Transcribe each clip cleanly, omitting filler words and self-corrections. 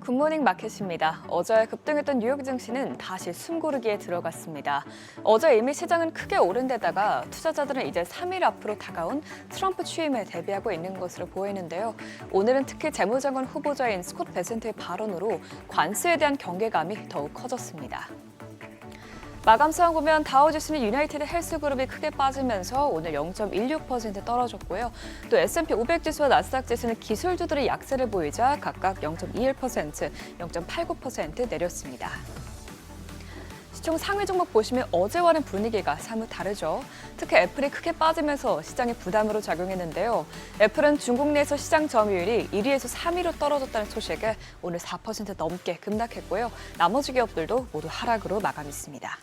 굿모닝 마켓입니다. 어제 급등했던 뉴욕 증시는 다시 숨고르기에 들어갔습니다. 어제 이미 시장은 크게 오른 데다가 투자자들은 이제 3일 앞으로 다가온 트럼프 취임에 대비하고 있는 것으로 보이는데요. 오늘은 특히 재무장관 후보자인 스콧 베센트의 발언으로 관세에 대한 경계감이 더욱 커졌습니다. 마감 상황 보면 다우지수는 유나이티드 헬스그룹이 크게 빠지면서 오늘 0.16% 떨어졌고요. 또 S&P 500 지수와 나스닥 지수는 기술주들의 약세를 보이자 각각 0.21%, 0.89% 내렸습니다. 시총 상위 종목 보시면 어제와는 분위기가 사뭇 다르죠. 특히 애플이 크게 빠지면서 시장에 부담으로 작용했는데요. 애플은 중국 내에서 시장 점유율이 1위에서 3위로 떨어졌다는 소식에 오늘 4% 넘게 급락했고요. 나머지 기업들도 모두 하락으로 마감했습니다.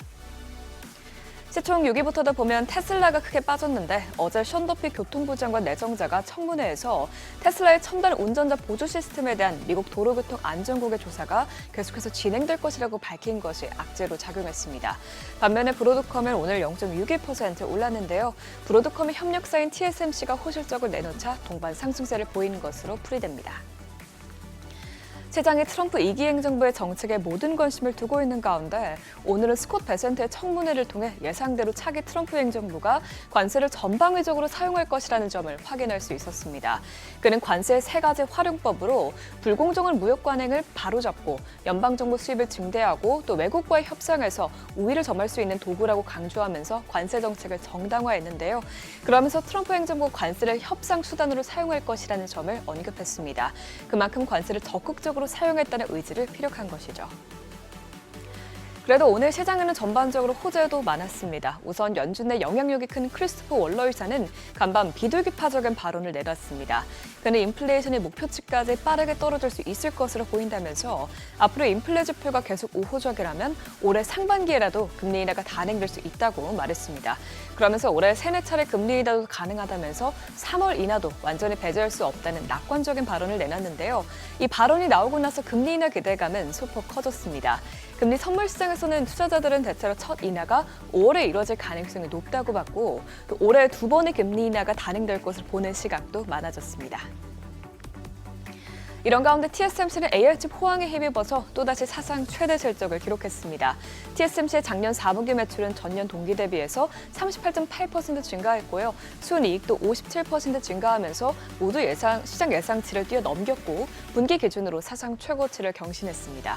시총 6위부터도 보면 테슬라가 크게 빠졌는데 어제 션 더피 교통부 장관 내정자가 청문회에서 테슬라의 첨단 운전자 보조 시스템에 대한 미국 도로교통안전국의 조사가 계속해서 진행될 것이라고 밝힌 것이 악재로 작용했습니다. 반면에 브로드컴은 오늘 0.62% 올랐는데요. 브로드컴의 협력사인 TSMC가 호실적을 내놓자 동반 상승세를 보이는 것으로 풀이됩니다. 시장이 트럼프 2기 행정부의 정책에 모든 관심을 두고 있는 가운데 오늘은 스콧 베센트의 청문회를 통해 예상대로 차기 트럼프 행정부가 관세를 전방위적으로 사용할 것이라는 점을 확인할 수 있었습니다. 그는 관세의 3가지 활용법으로 불공정한 무역 관행을 바로잡고 연방정부 수입을 증대하고 또 외국과의 협상에서 우위를 점할 수 있는 도구라고 강조하면서 관세 정책을 정당화했는데요. 그러면서 트럼프 행정부가 관세를 협상 수단으로 사용할 것이라는 점을 언급했습니다. 그만큼 관세를 적극적으로 사용했다는 의지를 피력한 것이죠. 그래도 오늘 시장에는 전반적으로 호재도 많았습니다. 우선 연준의 영향력이 큰 크리스토퍼 월러 의사는 간밤 비둘기파적인 발언을 내놨습니다. 그는 인플레이션이 목표치까지 빠르게 떨어질 수 있을 것으로 보인다면서 앞으로 인플레 지표가 계속 우호적이라면 올해 상반기에라도 금리 인하가 단행될 수 있다고 말했습니다. 그러면서 올해 3-4차례 금리 인하도 가능하다면서 3월 인하도 완전히 배제할 수 없다는 낙관적인 발언을 내놨는데요. 이 발언이 나오고 나서 금리 인하 기대감은 소폭 커졌습니다. 금리 선물 시장에서는 투자자들은 대체로 첫 인하가 5월에 이뤄질 가능성이 높다고 봤고 또 올해 2번의 금리 인하가 단행될 것으로 보는 시각도 많아졌습니다. 이런 가운데 TSMC는 AR칩 호황에 힘입어서 또다시 사상 최대 실적을 기록했습니다. TSMC의 작년 4분기 매출은 전년 동기 대비해서 38.8% 증가했고요. 순이익도 57% 증가하면서 모두 시장 예상치를 뛰어넘겼고 분기 기준으로 사상 최고치를 경신했습니다.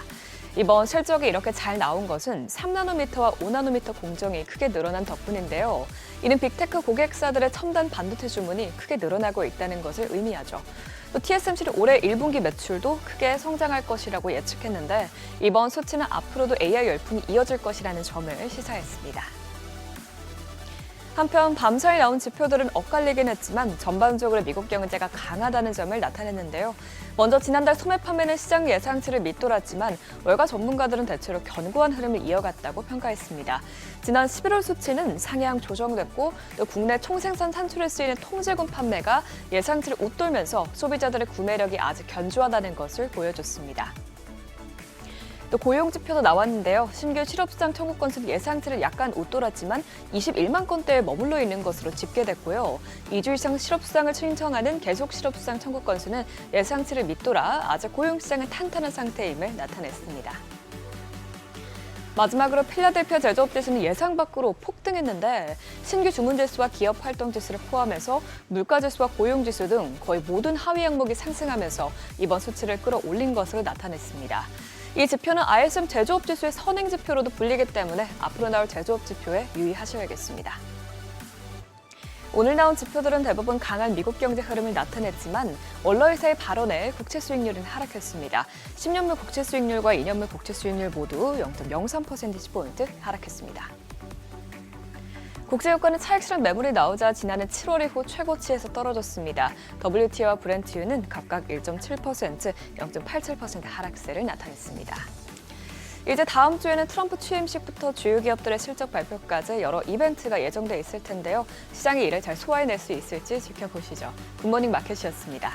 이번 실적이 이렇게 잘 나온 것은 3나노미터와 5나노미터 공정이 크게 늘어난 덕분인데요. 이는 빅테크 고객사들의 첨단 반도체 주문이 크게 늘어나고 있다는 것을 의미하죠. 또 TSMC는 올해 1분기 매출도 크게 성장할 것이라고 예측했는데 이번 수치는 앞으로도 AI 열풍이 이어질 것이라는 점을 시사했습니다. 한편 밤사이 나온 지표들은 엇갈리긴 했지만 전반적으로 미국 경제가 강하다는 점을 나타냈는데요. 먼저 지난달 소매 판매는 시장 예상치를 밑돌았지만 월가 전문가들은 대체로 견고한 흐름을 이어갔다고 평가했습니다. 지난 11월 수치는 상향 조정됐고 또 국내 총생산 산출에 쓰이는 통제군 판매가 예상치를 웃돌면서 소비자들의 구매력이 아직 견조하다는 것을 보여줬습니다. 또 고용 지표도 나왔는데요. 신규 실업수당 청구 건수는 예상치를 약간 웃돌았지만 21만 건대에 머물러 있는 것으로 집계됐고요. 2주 이상 실업수당을 신청하는 계속 실업수당 청구 건수는 예상치를 밑돌아 아직 고용시장은 탄탄한 상태임을 나타냈습니다. 마지막으로 필라델피아 제조업지수는 예상 밖으로 폭등했는데 신규 주문지수와 기업활동지수를 포함해서 물가지수와 고용지수 등 거의 모든 하위 항목이 상승하면서 이번 수치를 끌어올린 것으로 나타냈습니다. 이 지표는 ISM 제조업지수의 선행지표로도 불리기 때문에 앞으로 나올 제조업지표에 유의하셔야겠습니다. 오늘 나온 지표들은 대부분 강한 미국 경제 흐름을 나타냈지만 월러 의사의 발언에 국채 수익률은 하락했습니다. 10년물 국채 수익률과 2년물 국채 수익률 모두 0.03%포인트 하락했습니다. 국제유가는 차익 실현 매물이 나오자 지난해 7월 이후 최고치에서 떨어졌습니다. WTI와 브렌트유는 각각 1.7%, 0.87% 하락세를 나타냈습니다. 이제 다음 주에는 트럼프 취임식부터 주요 기업들의 실적 발표까지 여러 이벤트가 예정돼 있을 텐데요. 시장이 이를 잘 소화해낼 수 있을지 지켜보시죠. 굿모닝 마켓이었습니다.